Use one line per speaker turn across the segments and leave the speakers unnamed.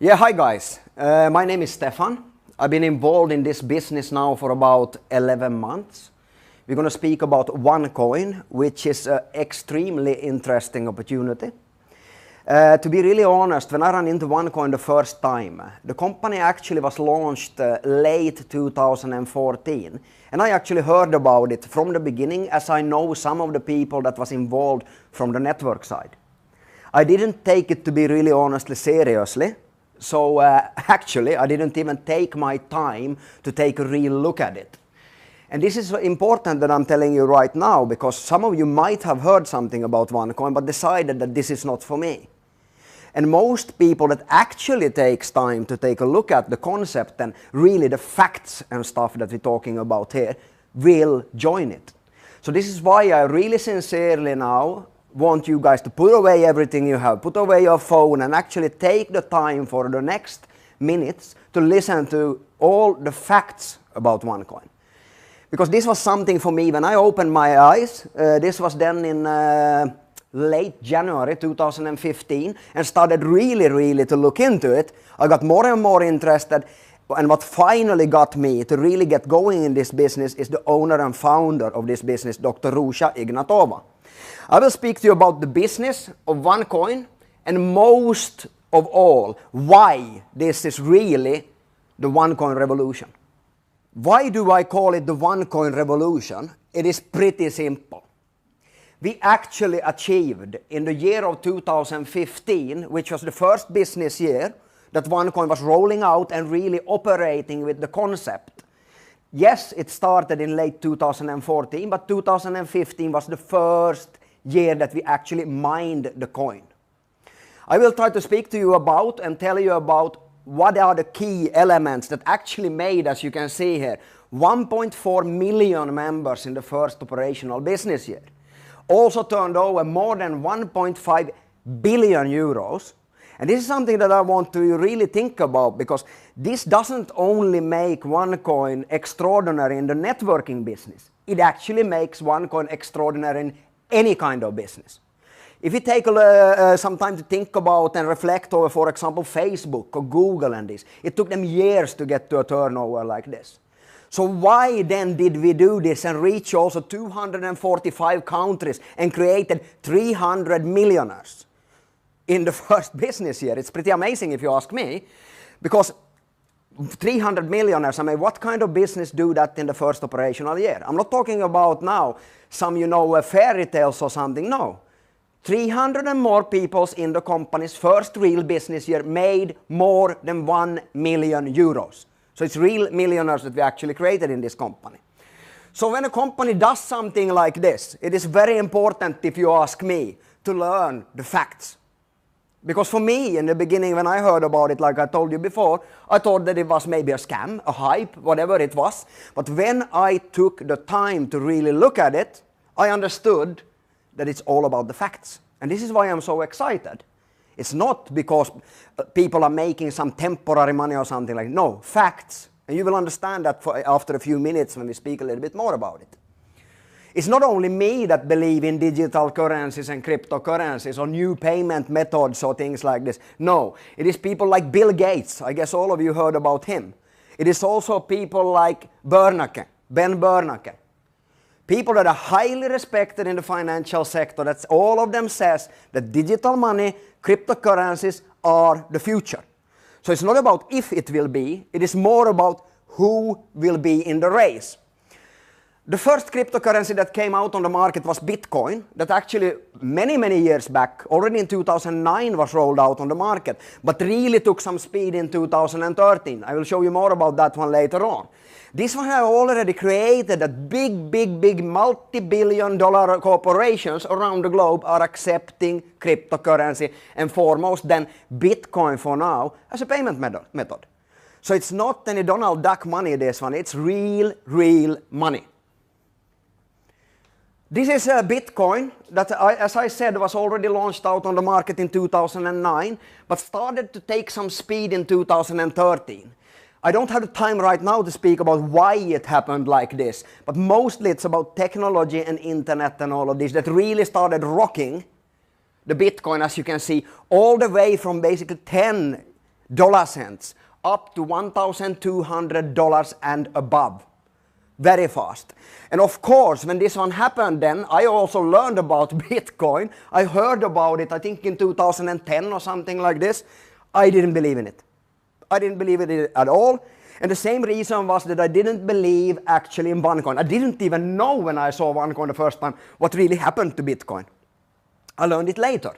Yeah, hi guys. My name is Stefan. I've been involved in this business now for about 11 months. We're going to speak about OneCoin, which is an extremely interesting opportunity. To be really honest, when I ran into OneCoin the first time, the company actually was launched late 2014. And I actually heard about it from the beginning, as I know some of the people that was involved from the network side. I didn't take it, to be really honestly, seriously. So actually, I didn't even take my time to take a real look at it. And this is important that I'm telling you right now, because some of you might have heard something about OneCoin, but decided that this is not for me. And most people that actually takes time to take a look at the concept and really the facts and stuff that we're talking about here will join it. So this is why I really sincerely now want you guys to put away everything you have, put away your phone and actually take the time for the next minutes to listen to all the facts about OneCoin. Because this was something for me when I opened my eyes. This was then in late January 2015 and started really to look into it. I got more and more interested, and what finally got me to really get going in this business is the owner and founder of this business, Dr. Rusha Ignatova. I will speak to you about the business of OneCoin and most of all, why this is really the OneCoin revolution. Why do I call it the OneCoin revolution? It is pretty simple. We actually achieved in the year of 2015, which was the first business year that OneCoin was rolling out and really operating with the concept. Yes, it started in late 2014, but 2015 was the first year that we actually mined the coin. I will try to speak to you about and tell you about what are the key elements that actually made, as you can see here, 1.4 million members in the first operational business year. Also turned over more than 1.5 billion euros. And this is something that I want to really think about, because this doesn't only make OneCoin extraordinary in the networking business. It actually makes OneCoin extraordinary in any kind of business. If you take some time to think about and reflect over, for example, Facebook or Google and this, it took them years to get to a turnover like this. So why then did we do this and reach also 245 countries and created 300 millionaires in the first business year? It's pretty amazing if you ask me, because 300 millionaires, I mean, what kind of business do that in the first operational year? I'm not talking about now some, fairy tales or something, no. 300 and more people in the company's first real business year made more than 1 million euros. So it's real millionaires that we actually created in this company. So when a company does something like this, it is very important, if you ask me, to learn the facts. Because for me, in the beginning, when I heard about it, like I told you before, I thought that it was maybe a scam, a hype, whatever it was. But when I took the time to really look at it, I understood that it's all about the facts. And this is why I'm so excited. It's not because people are making some temporary money or something like that. No, facts. And you will understand that after a few minutes when we speak a little bit more about it. It's not only me that believe in digital currencies and cryptocurrencies or new payment methods or things like this. No, it is people like Bill Gates. I guess all of you heard about him. It is also people like Ben Bernanke. People that are highly respected in the financial sector. That's all of them says that digital money, cryptocurrencies are the future. So it's not about if it will be, it is more about who will be in the race. The first cryptocurrency that came out on the market was Bitcoin, that actually many years back, already in 2009 was rolled out on the market, but really took some speed in 2013. I will show you more about that one later on. This one has already created that big multi-billion-dollar corporations around the globe are accepting cryptocurrency, and foremost then Bitcoin for now as a payment method. So it's not any Donald Duck money, this one, it's real money. This is a Bitcoin that, as I said, was already launched out on the market in 2009, but started to take some speed in 2013. I don't have the time right now to speak about why it happened like this, but mostly it's about technology and internet and all of this that really started rocking the Bitcoin, as you can see, all the way from basically $10 dollar cents, up to $1,200 and above. Very fast. And of course, when this one happened then, I also learned about Bitcoin. I heard about it, I think in 2010 or something like this. I didn't believe in it. I didn't believe in it at all. And the same reason was that I didn't believe actually in OneCoin. I didn't even know when I saw OneCoin the first time what really happened to Bitcoin. I learned it later.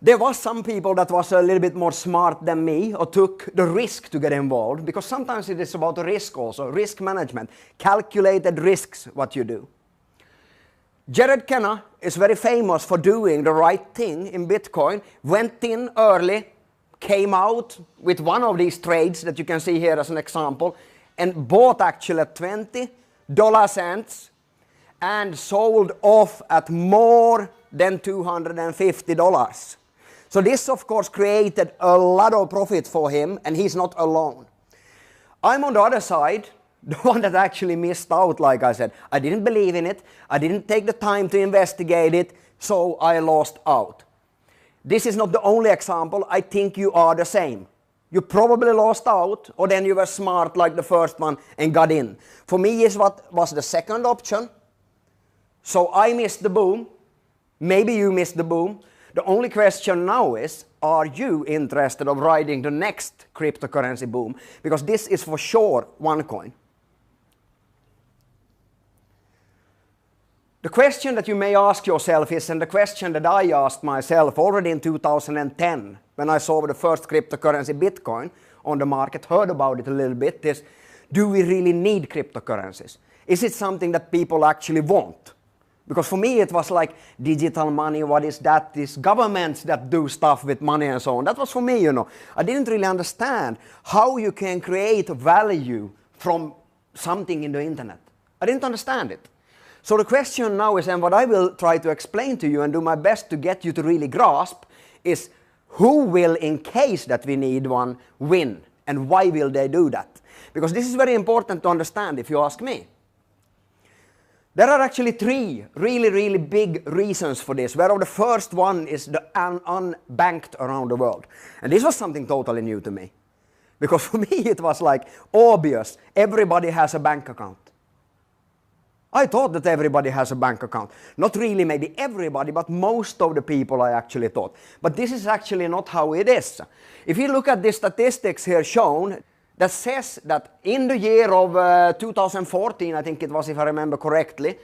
There was some people that was a little bit more smart than me or took the risk to get involved, because sometimes it is about the risk also, risk management, calculated risks what you do. Jared Kenna is very famous for doing the right thing in Bitcoin, went in early, came out with one of these trades that you can see here as an example, and bought actually at $20 and sold off at more than $250. So this of course created a lot of profit for him, and he's not alone. I'm on the other side, the one that actually missed out, like I said. I didn't believe in it, I didn't take the time to investigate it, so I lost out. This is not the only example, I think you are the same. You probably lost out, or then you were smart like the first one and got in. For me, is what was the second option. So I missed the boom, maybe you missed the boom. The only question now is, are you interested of riding the next cryptocurrency boom? Because this is for sure OneCoin. The question that you may ask yourself is, and the question that I asked myself already in 2010, when I saw the first cryptocurrency Bitcoin on the market, heard about it a little bit, is, do we really need cryptocurrencies? Is it something that people actually want? Because for me it was like digital money, what is that? These governments that do stuff with money and so on. That was for me, you know. I didn't really understand how you can create value from something in the internet. I didn't understand it. So the question now is, and what I will try to explain to you and do my best to get you to really grasp, is who will, in case that we need one, win? And why will they do that? Because this is very important to understand if you ask me. There are actually three really big reasons for this, whereof the first one is the unbanked around the world. And this was something totally new to me. Because for me it was like obvious, everybody has a bank account. I thought that everybody has a bank account. Not really maybe everybody, but most of the people I actually thought. But this is actually not how it is. If you look at the statistics here shown, that says that in the year of 2014, I think it was, if I remember correctly,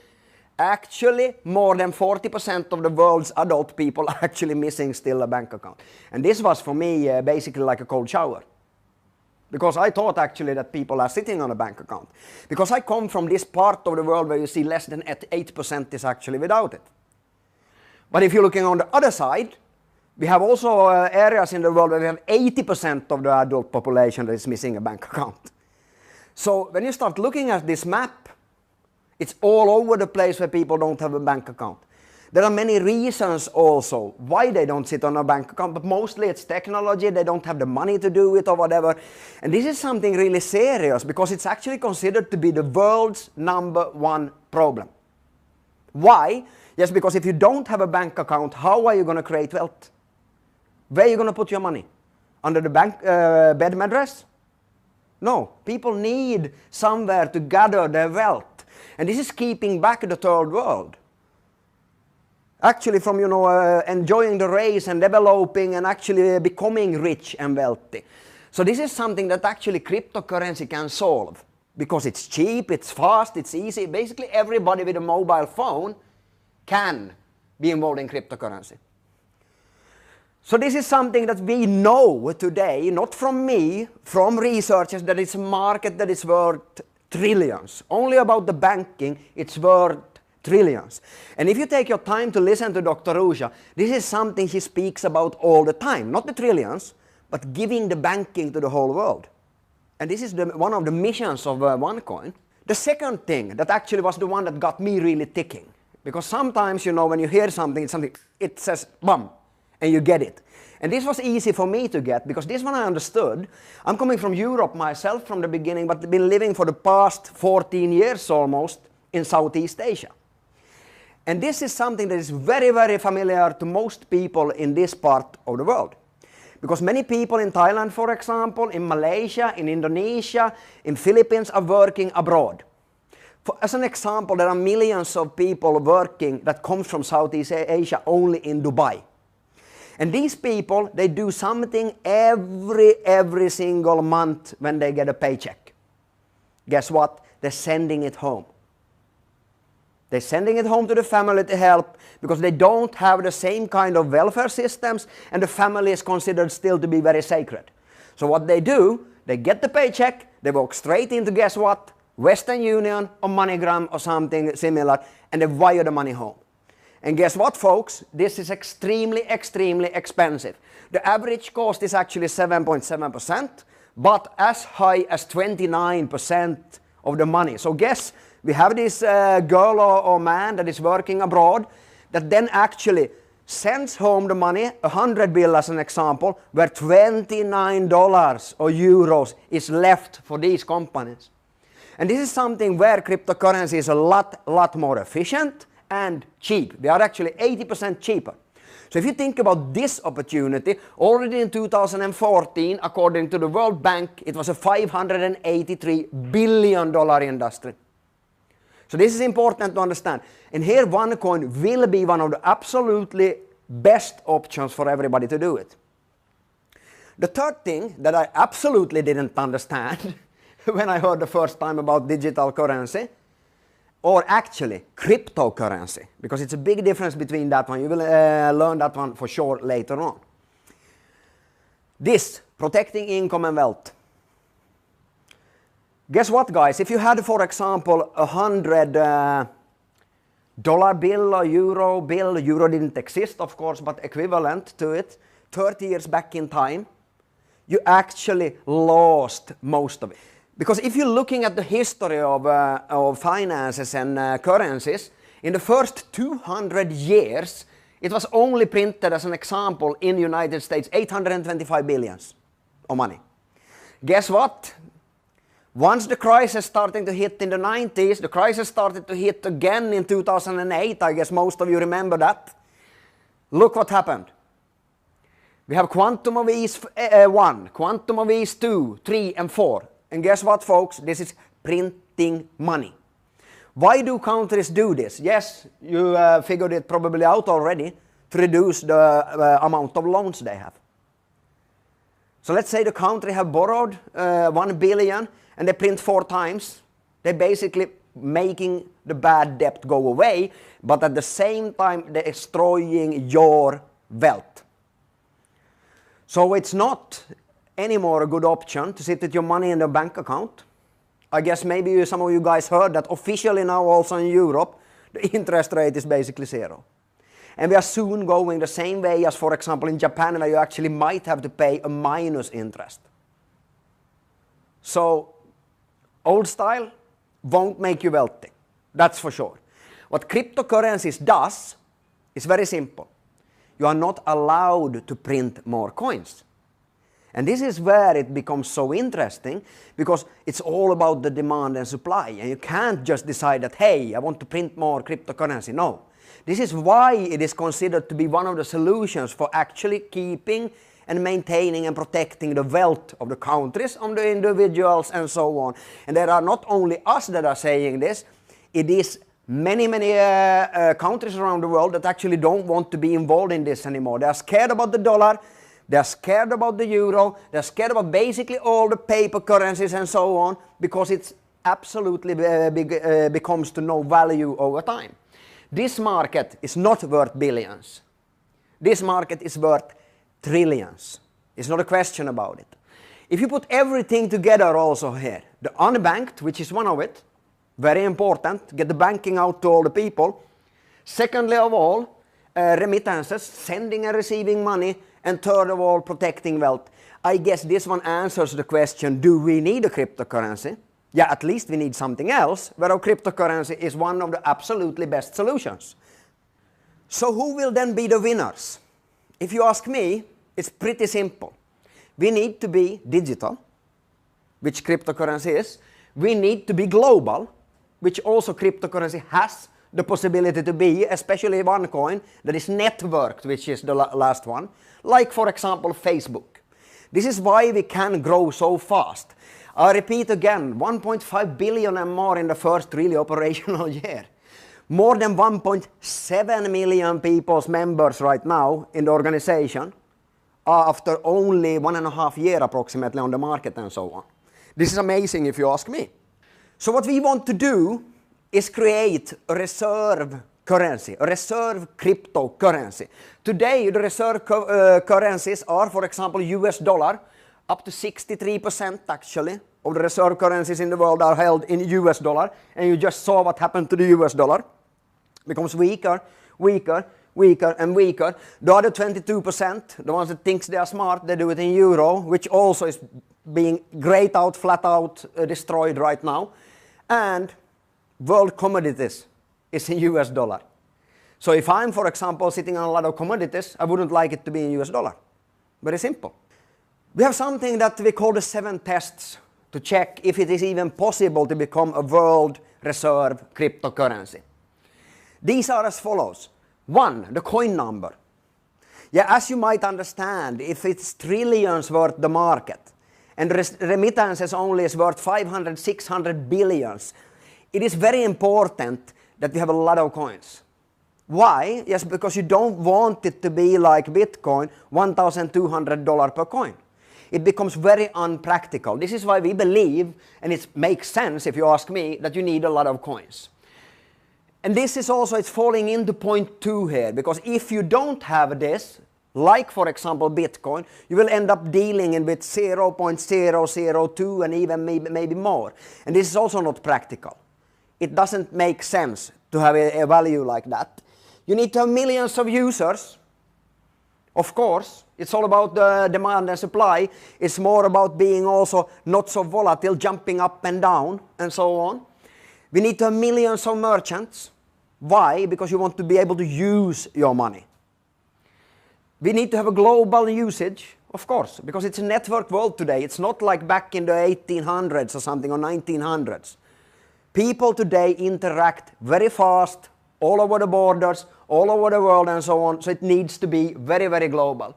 actually more than 40% of the world's adult people are actually missing still a bank account. And this was for me basically like a cold shower. Because I thought actually that people are sitting on a bank account. Because I come from this part of the world where you see less than 8% is actually without it. But if you're looking on the other side, we have also areas in the world where we have 80% of the adult population that is missing a bank account. So when you start looking at this map, it's all over the place where people don't have a bank account. There are many reasons also why they don't sit on a bank account, but mostly it's technology, they don't have the money to do it or whatever. And this is something really serious because it's actually considered to be the world's #1 problem. Why? Yes, because if you don't have a bank account, how are you going to create wealth? Where are you going to put your money? Under the bed mattress? No, people need somewhere to gather their wealth. And this is keeping back the third world. Actually from, you know, enjoying the race and developing and actually becoming rich and wealthy. So this is something that actually cryptocurrency can solve. Because it's cheap, it's fast, it's easy. Basically everybody with a mobile phone can be involved in cryptocurrency. So this is something that we know today, not from me, from researchers, that it's a market that is worth trillions. Only about the banking, it's worth trillions. And if you take your time to listen to Dr. Ruja, this is something he speaks about all the time. Not the trillions, but giving the banking to the whole world. And this is one of the missions of OneCoin. The second thing that actually was the one that got me really ticking. Because sometimes, you know, when you hear something, it says, bam, and you get it. And this was easy for me to get, because this one I understood. I'm coming from Europe myself from the beginning, but been living for the past 14 years almost in Southeast Asia. And this is something that is very, very familiar to most people in this part of the world. Because many people in Thailand, for example, in Malaysia, in Indonesia, in Philippines are working abroad. As an example, there are millions of people working that come from Southeast Asia only in Dubai. And these people, they do something every single month when they get a paycheck. Guess what? They're sending it home. They're sending it home to the family to help because they don't have the same kind of welfare systems and the family is considered still to be very sacred. So what they do, they get the paycheck, they walk straight into, guess what? Western Union or MoneyGram or something similar, and they wire the money home. And guess what, folks? This is extremely expensive. The average cost is actually 7.7%, but as high as 29% of the money. So guess we have this girl or man that is working abroad that then actually sends home the money, 100 bill as an example, where $29 or euros is left for these companies. And this is something where cryptocurrency is a lot more efficient and cheap. They are actually 80% cheaper. So if you think about this opportunity, already in 2014, according to the World Bank, it was a $583 billion industry. So this is important to understand. And here OneCoin will be one of the absolutely best options for everybody to do it. The third thing that I absolutely didn't understand when I heard the first time about digital currency, or actually cryptocurrency, because it's a big difference between that one. You will learn that one for sure later on. This, protecting income and wealth. Guess what, guys? If you had, for example, $100 bill or euro bill, euro didn't exist, of course, but equivalent to it, 30 years back in time, you actually lost most of it. Because if you're looking at the history of finances and currencies, in the first 200 years, it was only printed, as an example, in the United States, 825 billions of money. Guess what? Once the crisis started to hit in the 90s, the crisis started to hit again in 2008, I guess most of you remember that. Look what happened. We have quantum of ease 1, quantum of ease 2, 3 and 4. And guess what, folks? This is printing money. Why do countries do this? Yes, you figured it probably out already, to reduce the amount of loans they have. So let's say the country have borrowed 1 billion and they print 4 times. They're basically making the bad debt go away, but at the same time they're destroying your wealth. So it's not anymore a good option to sit with your money in the bank account. I guess maybe some of you guys heard that officially now also in Europe, the interest rate is basically 0. And we are soon going the same way as, for example, in Japan, where you actually might have to pay a minus interest. So, old style won't make you wealthy. That's for sure. What cryptocurrencies does is very simple. You are not allowed to print more coins. And this is where it becomes so interesting, because it's all about the demand and supply. And you can't just decide that, hey, I want to print more cryptocurrency. No. This is why it is considered to be one of the solutions for actually keeping and maintaining and protecting the wealth of the countries, of the individuals, and so on. And there are not only us that are saying this, it is many countries around the world that actually don't want to be involved in this anymore. They are scared about the dollar. They're scared about the euro, they're scared about basically all the paper currencies and so on, because it's absolutely becomes to no value over time. This market is not worth billions. This market is worth trillions. It's not a question about it. If you put everything together also here, the unbanked, which is one of it, very important, get the banking out to all the people. Secondly of all, remittances, sending and receiving money. And third of all, protecting wealth. I guess this one answers the question, do we need a cryptocurrency? Yeah, at least we need something else, where a cryptocurrency is one of the absolutely best solutions. So who will then be the winners? If you ask me, it's pretty simple. We need to be digital, which cryptocurrency is. We need to be global, which also cryptocurrency has the possibility to be, especially one coin that is networked, which is the last one, like for example Facebook. This is why we can grow so fast. I repeat again, 1.5 billion and more in the first really operational year. More than 1.7 million people's members right now in the organization after only 1.5 years approximately on the market and so on. This is amazing if you ask me. So what we want to do is create a reserve currency, a reserve cryptocurrency. Today the reserve currencies are, for example, US dollar. Up to 63% actually of the reserve currencies in the world are held in US dollar, and you just saw what happened to the US dollar. Becomes weaker, weaker, weaker and weaker. The other 22%, the ones that thinks they are smart, they do it in euro, which also is being grayed out, flat out, destroyed right now. And world commodities is in US dollar. So if I'm, for example, sitting on a lot of commodities, I wouldn't like it to be in US dollar. Very simple. We have something that we call the 7 tests to check if it is even possible to become a world reserve cryptocurrency. These are as follows. 1, the coin number. Yeah, as you might understand, if it's trillions worth the market and remittances only is worth 500, 600 billions, it is very important that we have a lot of coins. Why? Yes, because you don't want it to be like Bitcoin, $1,200 per coin. It becomes very unpractical. This is why we believe, and it makes sense if you ask me, that you need a lot of coins. And this is also, it's falling into point 2 here, because if you don't have this, like for example Bitcoin, you will end up dealing in with 0.002 and even maybe more. And this is also not practical. It doesn't make sense to have a value like that. You need to have millions of users. Of course, it's all about the demand and supply. It's more about being also not so volatile, jumping up and down and so on. We need to have millions of merchants. Why? Because you want to be able to use your money. We need to have a global usage, of course, because it's a network world today. It's not like back in the 1800s or something, or 1900s. People today interact very fast, all over the borders, all over the world and so on, so it needs to be very, very global.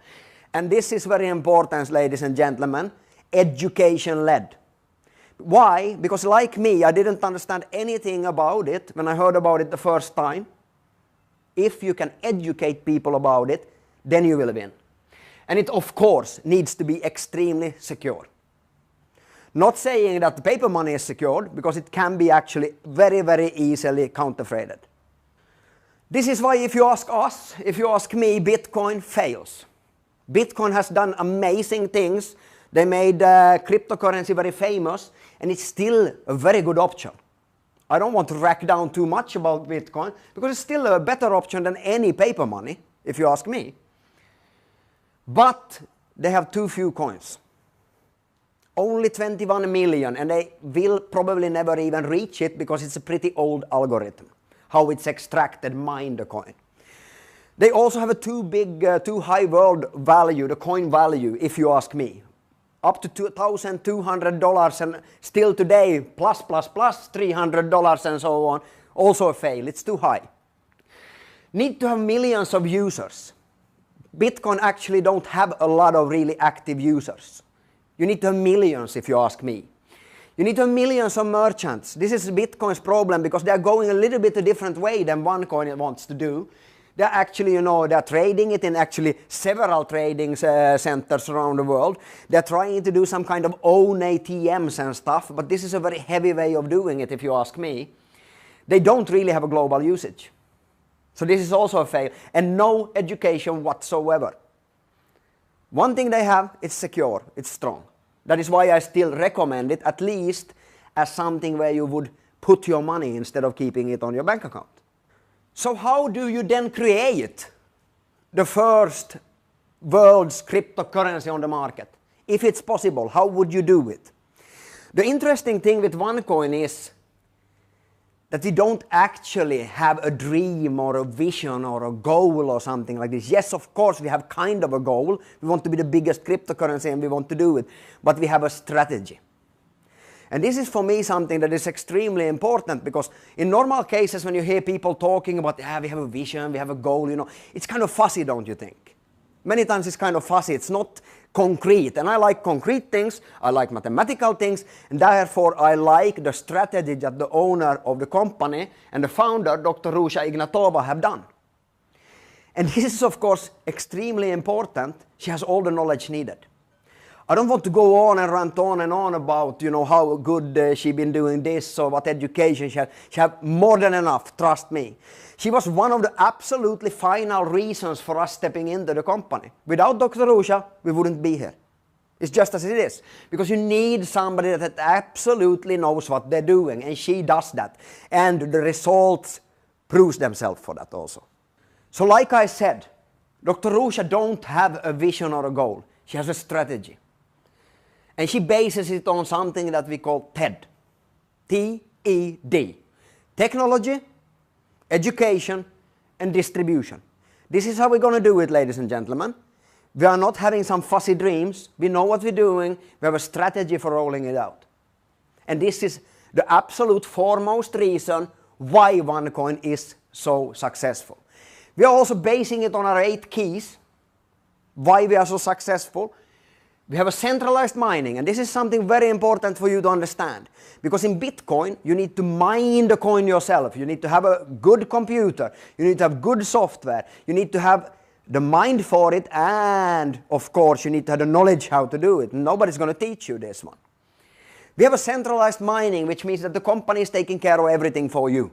And this is very important, ladies and gentlemen, education-led. Why? Because like me, I didn't understand anything about it when I heard about it the first time. If you can educate people about it, then you will win. And it, of course, needs to be extremely secure. Not saying that the paper money is secured, because it can be actually very, very easily counterfeited. This is why if you ask us, if you ask me, Bitcoin fails. Bitcoin has done amazing things. They made cryptocurrency very famous, and it's still a very good option. I don't want to rack down too much about Bitcoin, because it's still a better option than any paper money, if you ask me. But they have too few coins. Only 21 million, and they will probably never even reach it, because it's a pretty old algorithm, how it's extracted, mined the coin. They also have a too high world value, the coin value, if you ask me. Up to $2,200, and still today, plus $300 and so on, also a fail. It's too high. Need to have millions of users. Bitcoin actually don't have a lot of really active users. You need to have millions, if you ask me. You need to have millions of merchants. This is Bitcoin's problem, because they are going a little bit a different way than OneCoin wants to do. They're actually, they're trading it in actually several trading centers around the world. They're trying to do some kind of own ATMs and stuff, but this is a very heavy way of doing it, if you ask me. They don't really have a global usage. So this is also a fail, and no education whatsoever. One thing they have, it's secure, it's strong. That is why I still recommend it, at least as something where you would put your money instead of keeping it on your bank account. So how do you then create the first world's cryptocurrency on the market? If it's possible, how would you do it? The interesting thing with OneCoin is that we don't actually have a dream or a vision or a goal or something like this. Yes, of course, we have kind of a goal. We want to be the biggest cryptocurrency and we want to do it. But we have a strategy. And this is for me something that is extremely important, because in normal cases when you hear people talking about, we have a vision, we have a goal, it's kind of fuzzy, don't you think? Many times it's kind of fuzzy, it's not concrete. And I like concrete things, I like mathematical things, and therefore I like the strategy that the owner of the company and the founder, Dr. Ruja Ignatova, have done. And this is of course extremely important. She has all the knowledge needed. I don't want to go on and rant on and on about, how good she's been doing this or what education she had. She had more than enough, trust me. She was one of the absolutely final reasons for us stepping into the company. Without Dr. Ruja, we wouldn't be here. It's just as it is. Because you need somebody that absolutely knows what they're doing, and she does that. And the results proves themselves for that also. So like I said, Dr. Ruja don't have a vision or a goal. She has a strategy. And she bases it on something that we call TED. T-E-D. Technology, education, and distribution. This is how we're going to do it, ladies and gentlemen. We are not having some fuzzy dreams. We know what we're doing. We have a strategy for rolling it out. And this is the absolute foremost reason why OneCoin is so successful. We are also basing it on our 8 keys. Why we are so successful. We have a centralized mining, and this is something very important for you to understand. Because in Bitcoin, you need to mine the coin yourself. You need to have a good computer. You need to have good software. You need to have the mind for it, and of course, you need to have the knowledge how to do it. Nobody's going to teach you this one. We have a centralized mining, which means that the company is taking care of everything for you.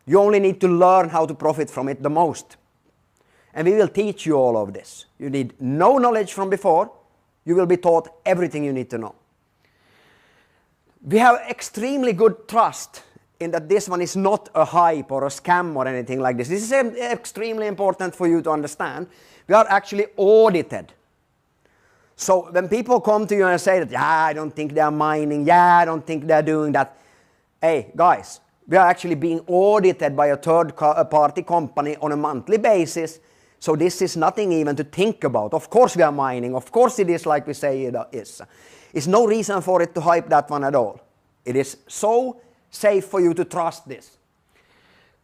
You only need to learn how to profit from it the most. And we will teach you all of this. You need no knowledge from before. You will be taught everything you need to know. We have extremely good trust in that this one is not a hype or a scam or anything like this. This is extremely important for you to understand. We are actually audited. So when people come to you and say that, yeah, I don't think they are mining, yeah, I don't think they are doing that. Hey, guys, we are actually being audited by a third-party company on a monthly basis. So this is nothing even to think about. Of course we are mining. Of course it is like we say it is. It's no reason for it to hype that one at all. It is so safe for you to trust this.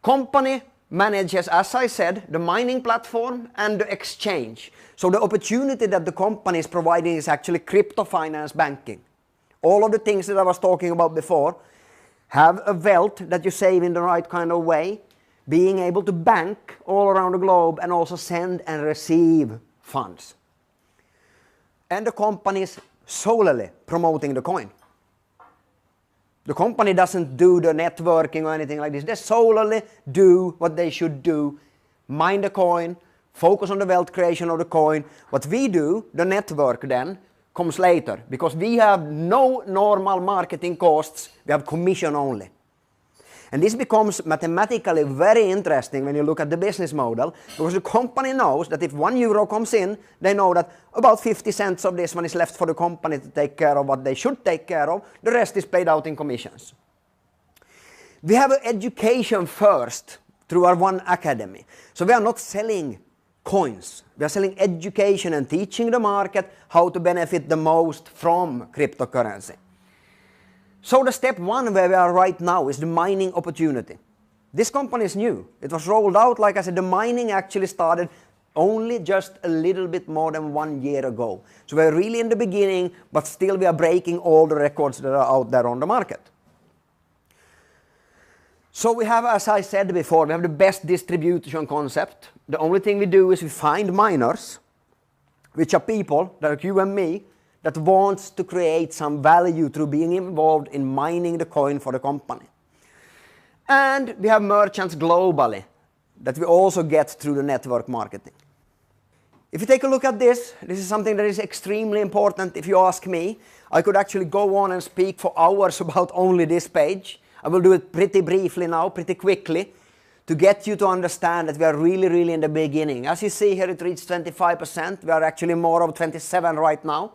Company manages, as I said, the mining platform and the exchange. So the opportunity that the company is providing is actually crypto finance banking. All of the things that I was talking about before. Have a wealth that you save in the right kind of way. Being able to bank all around the globe and also send and receive funds. And the company is solely promoting the coin. The company doesn't do the networking or anything like this. They solely do what they should do. Mine the coin, focus on the wealth creation of the coin. What we do, the network then, comes later. Because we have no normal marketing costs, we have commission only. And this becomes mathematically very interesting when you look at the business model, because the company knows that if €1 comes in, they know that about 50 cents of this one is left for the company to take care of what they should take care of. The rest is paid out in commissions. We have education first through our One Academy. So we are not selling coins. We are selling education and teaching the market how to benefit the most from cryptocurrency. So the step 1 where we are right now is the mining opportunity. This company is new. It was rolled out, like I said, the mining actually started only just a little bit more than 1 year ago. So we're really in the beginning, but still we are breaking all the records that are out there on the market. So we have, as I said before, we have the best distribution concept. The only thing we do is we find miners, which are people like you and me, that wants to create some value through being involved in mining the coin for the company. And we have merchants globally that we also get through the network marketing. If you take a look at this, this is something that is extremely important if you ask me. I could actually go on and speak for hours about only this page. I will do it pretty briefly now, pretty quickly, to get you to understand that we are really in the beginning. As you see here, it reached 25%. We are actually more of 27 right now.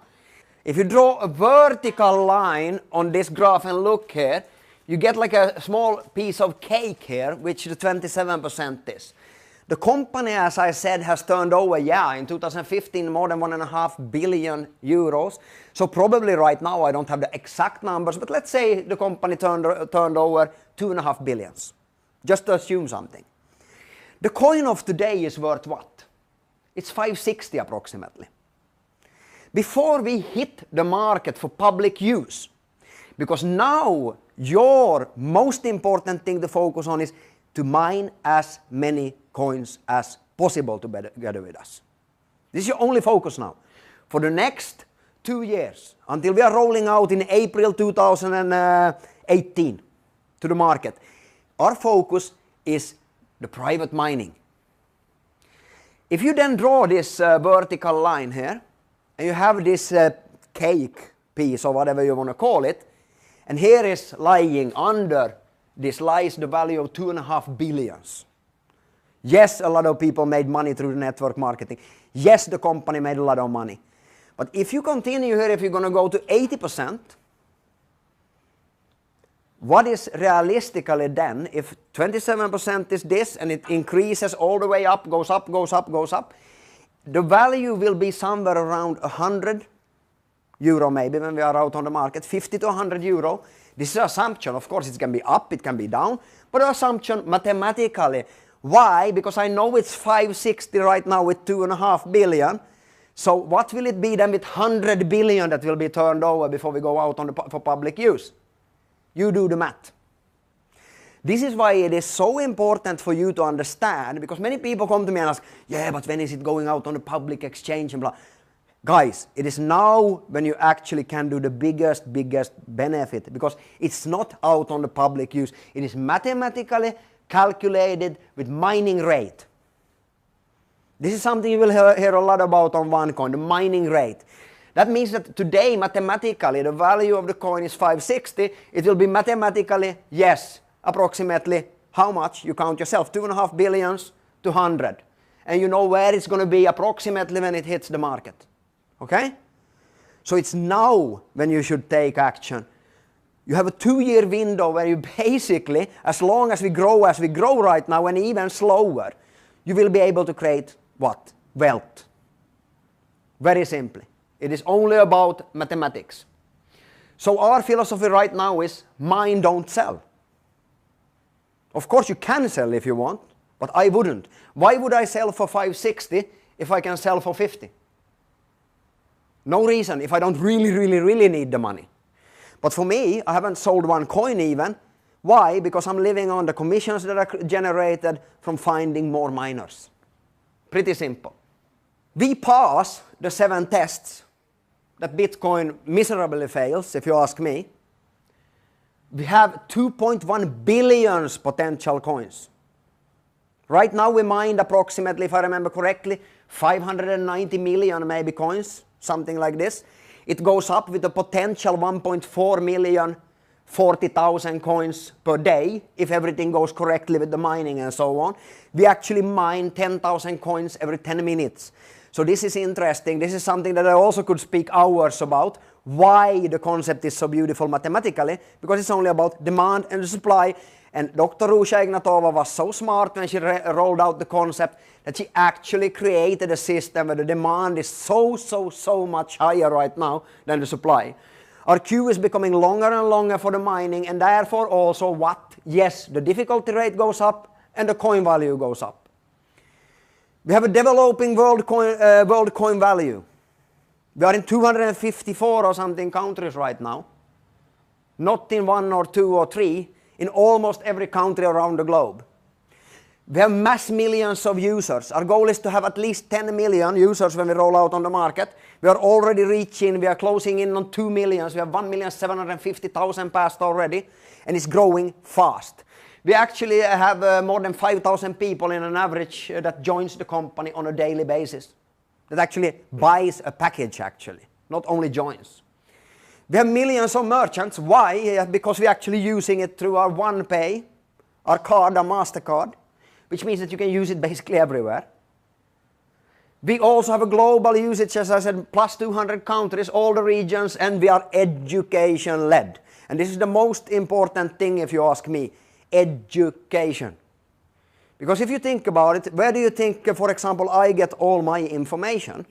If you draw a vertical line on this graph and look here, you get like a small piece of cake here, which the 27% is. The company, as I said, has turned over, in 2015, more than 1.5 billion euros. So probably right now, I don't have the exact numbers, but let's say the company turned over 2.5 billions. Just to assume something. The coin of today is worth what? It's 560 approximately. Before we hit the market for public use, because now your most important thing to focus on is to mine as many coins as possible together with us. This is your only focus now. For the next 2 years, until we are rolling out in April 2018 to the market, our focus is the private mining. If you then draw this vertical line here, and you have this cake piece or whatever you want to call it, and here is lying under this lies the value of 2.5 billions. Yes, a lot of people made money through the network marketing. Yes, the company made a lot of money. But if you continue here, if you're going to go to 80%, what is realistically then, if 27% is this and it increases all the way up, goes up, goes up, goes up, the value will be somewhere around 100 euro maybe when we are out on the market, 50 to 100 euro. This is an assumption. Of course, it can be up, it can be down, but an assumption mathematically. Why? Because I know it's 560 right now with 2.5 billion. So what will it be then with 100 billion that will be turned over before we go out for public use? You do the math. This is why it is so important for you to understand, because many people come to me and ask, yeah, but when is it going out on the public exchange and blah. Guys, it is now when you actually can do the biggest benefit, because it's not out on the public use. It is mathematically calculated with mining rate. This is something you will hear a lot about on OneCoin, the mining rate. That means that today, mathematically, the value of the coin is 560. It will be mathematically, yes, approximately how much? You count yourself, 2.5 billions to 100. And you know where it's going to be approximately when it hits the market. Okay? So it's now when you should take action. You have a 2-year window where you basically, as long as we grow right now, and even slower, you will be able to create what? Wealth. Very simply. It is only about mathematics. So our philosophy right now is mine, don't sell. Of course you can sell if you want, but I wouldn't. Why would I sell for 560 if I can sell for 50? No reason if I don't really need the money. But for me, I haven't sold one coin even. Why? Because I'm living on the commissions that are generated from finding more miners. Pretty simple. We pass the 7 tests that Bitcoin miserably fails, if you ask me. We have 2.1 billion potential coins. Right now we mined approximately, if I remember correctly, 590 million maybe coins. Something like this. It goes up with a potential 1.4 million, 40,000 coins per day if everything goes correctly with the mining and so on. We actually mine 10,000 coins every 10 minutes. So this is interesting. This is something that I also could speak hours about. Why the concept is so beautiful mathematically, because it's only about demand and supply. And Dr. Rusha Ignatova was so smart when she rolled out the concept that she actually created a system where the demand is so much higher right now than the supply. Our queue is becoming longer and longer for the mining, and therefore also what? Yes, the difficulty rate goes up and the coin value goes up. We have a developing world coin value. We are in 254 or something countries right now. Not in 1 or 2 or 3. In almost every country around the globe. We have mass millions of users. Our goal is to have at least 10 million users when we roll out on the market. We are already reaching, we are closing in on 2 million. We have 1,750,000 passed already, and it's growing fast. We actually have more than 5,000 people in an average that joins the company on a daily basis. That actually buys a package actually, not only joins. We have millions of merchants. Why? Because we're actually using it through our OnePay, our card, our MasterCard, which means that you can use it basically everywhere. We also have a global usage, as I said, plus 200 countries, all the regions, and we are education-led. And this is the most important thing if you ask me, education. Because if you think about it, where do you think, for example, I get all my information?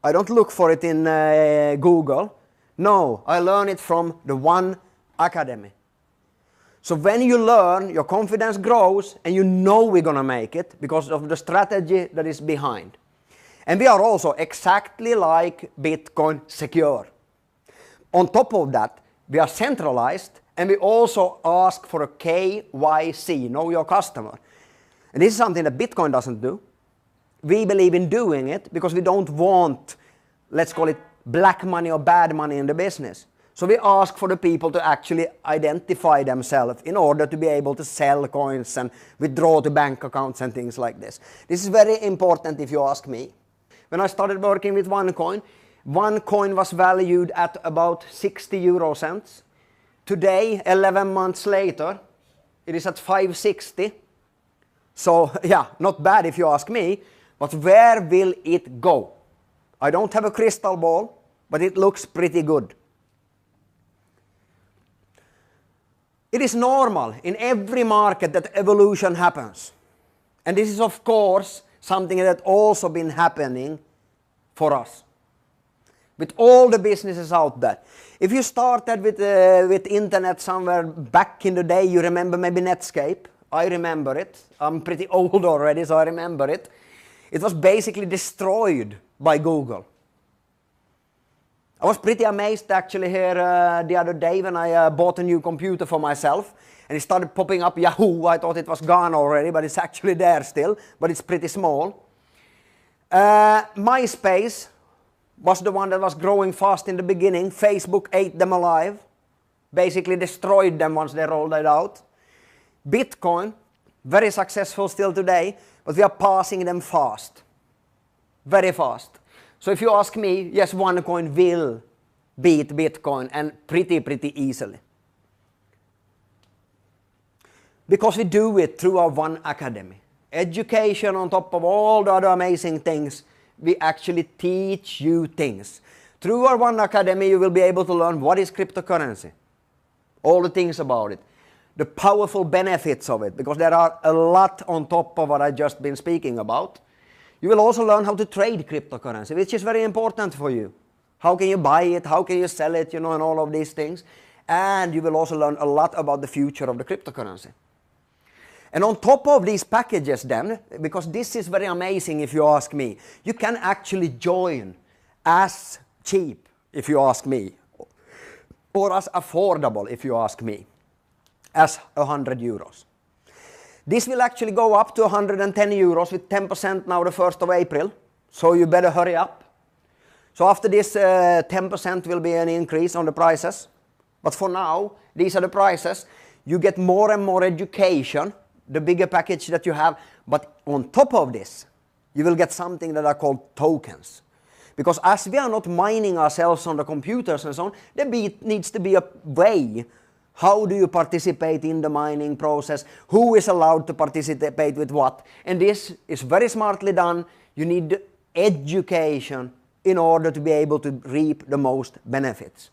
I don't look for it in Google. No, I learn it from the One Academy. So when you learn, your confidence grows and you know we're going to make it because of the strategy that is behind. And we are also exactly like Bitcoin secure. On top of that, we are centralized and we also ask for a KYC, know your customer. And this is something that Bitcoin doesn't do. We believe in doing it because we don't want, let's call it black money or bad money in the business. So we ask for the people to actually identify themselves in order to be able to sell coins and withdraw to bank accounts and things like this. This is very important if you ask me. When I started working with OneCoin, one coin was valued at about 60 euro cents. Today, 11 months later, it is at 560. So yeah, not bad if you ask me, but where will it go? I don't have a crystal ball, but it looks pretty good. It is normal in every market that evolution happens. And this is of course something that also been happening for us. With all the businesses out there. If you started with internet somewhere back in the day, you remember maybe Netscape. I remember it. I'm pretty old already, so I remember it. It was basically destroyed by Google. I was pretty amazed actually here the other day when I bought a new computer for myself and it started popping up Yahoo. I thought it was gone already, but it's actually there still, but it's pretty small. MySpace was the one that was growing fast in the beginning. Facebook ate them alive, basically destroyed them once they rolled it out. Bitcoin, very successful still today, but we are passing them fast, very fast. So if you ask me, yes, OneCoin will beat Bitcoin and pretty easily. Because we do it through our One Academy. Education on top of all the other amazing things, we actually teach you things. Through our One Academy, you will be able to learn what is cryptocurrency, all the things about it, the powerful benefits of it, because there are a lot on top of what I've just been speaking about. You will also learn how to trade cryptocurrency, which is very important for you. How can you buy it, how can you sell it, and all of these things. And you will also learn a lot about the future of the cryptocurrency. And on top of these packages then, because this is very amazing if you ask me, you can actually join as cheap if you ask me, or as affordable if you ask me, as 100 euros. This will actually go up to 110 euros with 10% now the 1st of April, so you better hurry up. So after this 10% will be an increase on the prices, but for now these are the prices. You get more and more education, the bigger package that you have, but on top of this you will get something that are called tokens. Because as we are not mining ourselves on the computers and so on, there needs to be a way. How do you participate in the mining process? Who is allowed to participate with what? And this is very smartly done. You need education in order to be able to reap the most benefits.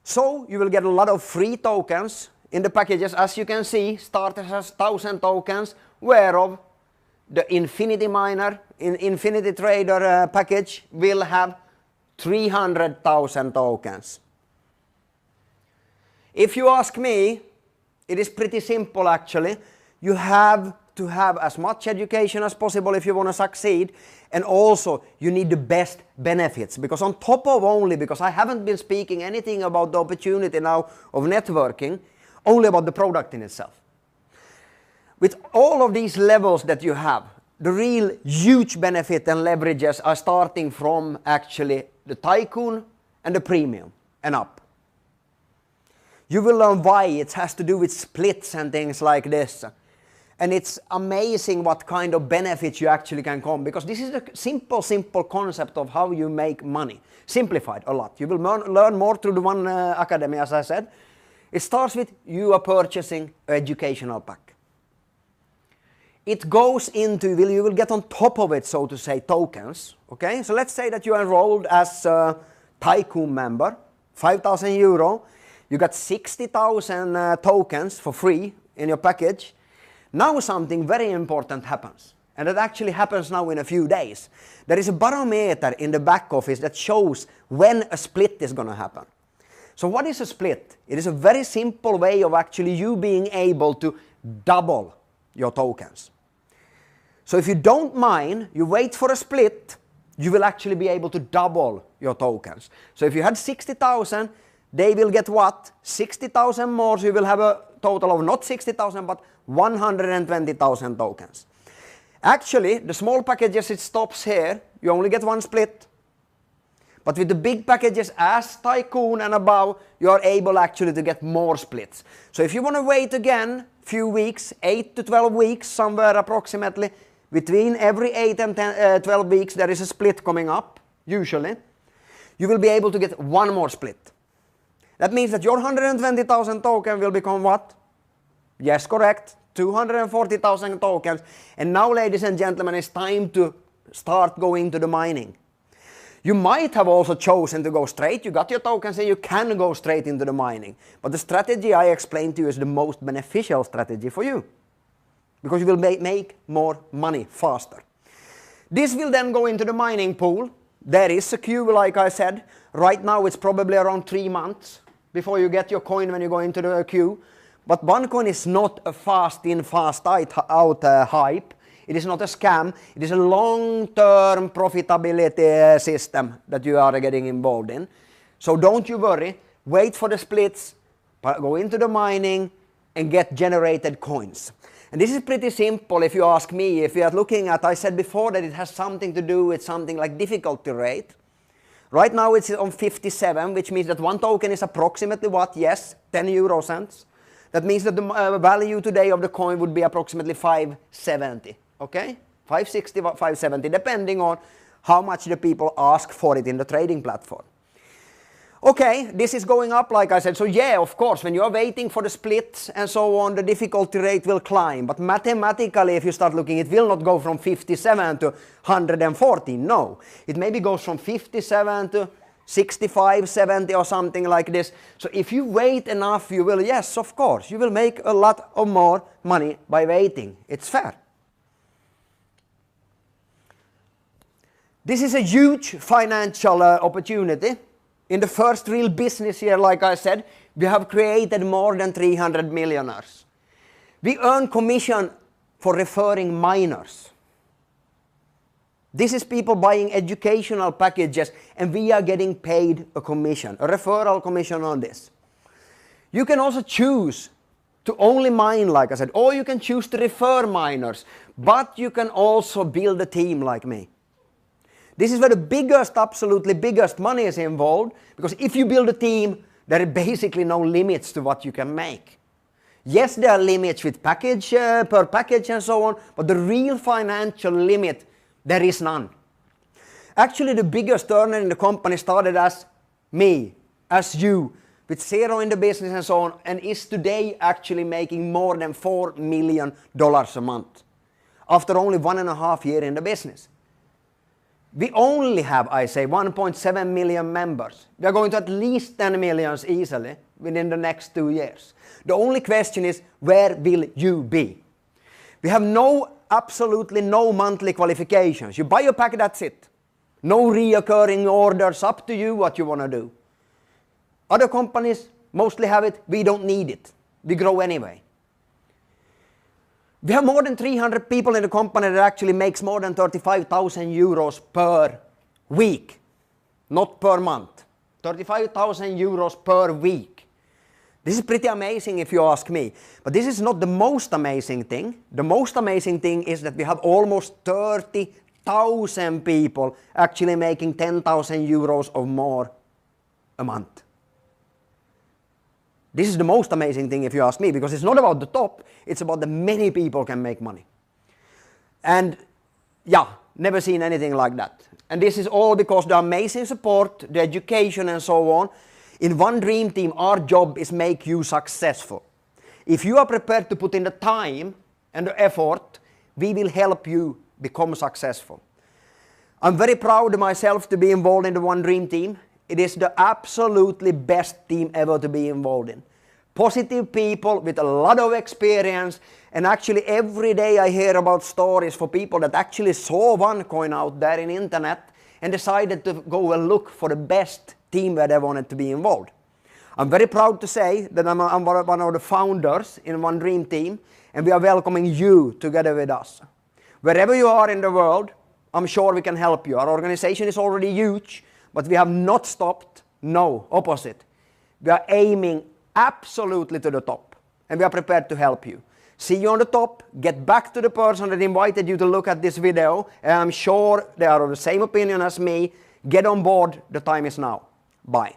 So you will get a lot of free tokens in the packages. As you can see, starter has 1,000 tokens, whereof the Infinity Miner, Infinity Trader package will have 300,000 tokens. If you ask me, it is pretty simple actually. You have to have as much education as possible if you want to succeed, and also you need the best benefits, because on top of only, because I haven't been speaking anything about the opportunity now of networking, only about the product in itself. With all of these levels that you have, the real huge benefit and leverages are starting from actually the Tycoon and the Premium and up. You will learn why it has to do with splits and things like this. And it's amazing what kind of benefits you actually can come, because this is a simple concept of how you make money. Simplified a lot. You will learn more through the One Academy, as I said. It starts with you are purchasing an educational pack. It goes into, you will get on top of it, so to say, tokens. Okay, so let's say that you enrolled as a Tycoon member, 5,000 euro. You got 60,000 tokens for free in your package. Now something very important happens. And that actually happens now in a few days. There is a barometer in the back office that shows when a split is going to happen. So what is a split? It is a very simple way of actually you being able to double your tokens. So if you don't mine, you wait for a split, you will actually be able to double your tokens. So if you had 60,000, they will get what? 60,000 more, so you will have a total of not 60,000 but 120,000 tokens. Actually, the small packages, it stops here. You only get one split. But with the big packages as Tycoon and above, you are able actually to get more splits. So if you want to wait again, few weeks, 8 to 12 weeks, somewhere approximately, between every 8 and 12 weeks, there is a split coming up, usually. You will be able to get one more split. That means that your 120,000 token will become what? Yes, correct. 240,000 tokens. And now, ladies and gentlemen, it's time to start going to the mining. You might have also chosen to go straight. You got your tokens and you can go straight into the mining. But the strategy I explained to you is the most beneficial strategy for you. Because you will make more money faster. This will then go into the mining pool. There is a queue, like I said. Right now it's probably around 3 months before you get your coin when you go into the queue. But OneCoin is not a fast in, fast out hype. It is not a scam. It is a long-term profitability system that you are getting involved in. So don't you worry. Wait for the splits, go into the mining, and get generated coins. And this is pretty simple if you ask me. If you are looking at, I said before that it has something to do with something like difficulty rate. Right now it's on 57, which means that one token is approximately what? Yes, 10 euro cents. That means that the value today of the coin would be approximately 570, okay? 560, 570, depending on how much the people ask for it in the trading platform. Okay, this is going up, like I said. So yeah, of course, when you are waiting for the splits and so on, the difficulty rate will climb. But mathematically, if you start looking, it will not go from 57 to 140. No, it maybe goes from 57 to 65, 70 or something like this. So if you wait enough, you will, yes, of course, you will make a lot of more money by waiting. It's fair. This is a huge financial opportunity. In the first real business year, like I said, we have created more than 300 millionaires. We earn commission for referring miners. This is people buying educational packages and we are getting paid a commission, a referral commission on this. You can also choose to only mine, like I said, or you can choose to refer miners, but you can also build a team like me. This is where the biggest, absolutely biggest money is involved, because if you build a team, there are basically no limits to what you can make. Yes, there are limits with package, per package and so on, but the real financial limit, there is none. Actually, the biggest earner in the company started as me, as you, with zero in the business and so on, and is today actually making more than $4 million a month, after only 1.5 years in the business. We only have, I say, 1.7 million members. We are going to at least 10 million easily within the next 2 years. The only question is, where will you be? We have absolutely no monthly qualifications. You buy a pack, that's it. No reoccurring orders, up to you what you want to do. Other companies mostly have it, we don't need it. We grow anyway. We have more than 300 people in the company that actually makes more than 35,000 euros per week, not per month. 35,000 euros per week. This is pretty amazing if you ask me. But this is not the most amazing thing. The most amazing thing is that we have almost 30,000 people actually making 10,000 euros or more a month. This is the most amazing thing if you ask me, because it's not about the top, it's about the many people can make money. And yeah, never seen anything like that. And this is all because the amazing support, the education and so on. In One Dream Team, our job is make you successful. If you are prepared to put in the time and the effort, we will help you become successful. I'm very proud myself to be involved in the One Dream Team. It is the absolutely best team ever to be involved in. Positive people with a lot of experience, and actually every day I hear about stories for people that actually saw OneCoin out there in internet and decided to go and look for the best team where they wanted to be involved. I'm very proud to say that I'm one of the founders in One Dream Team, and we are welcoming you together with us. Wherever you are in the world, I'm sure we can help you. Our organization is already huge, but we have not stopped. No, opposite. We are aiming absolutely to the top, and we are prepared to help you. See you on the top. Get back to the person that invited you to look at this video, and I'm sure they are of the same opinion as me. Get on board. The time is now. Bye.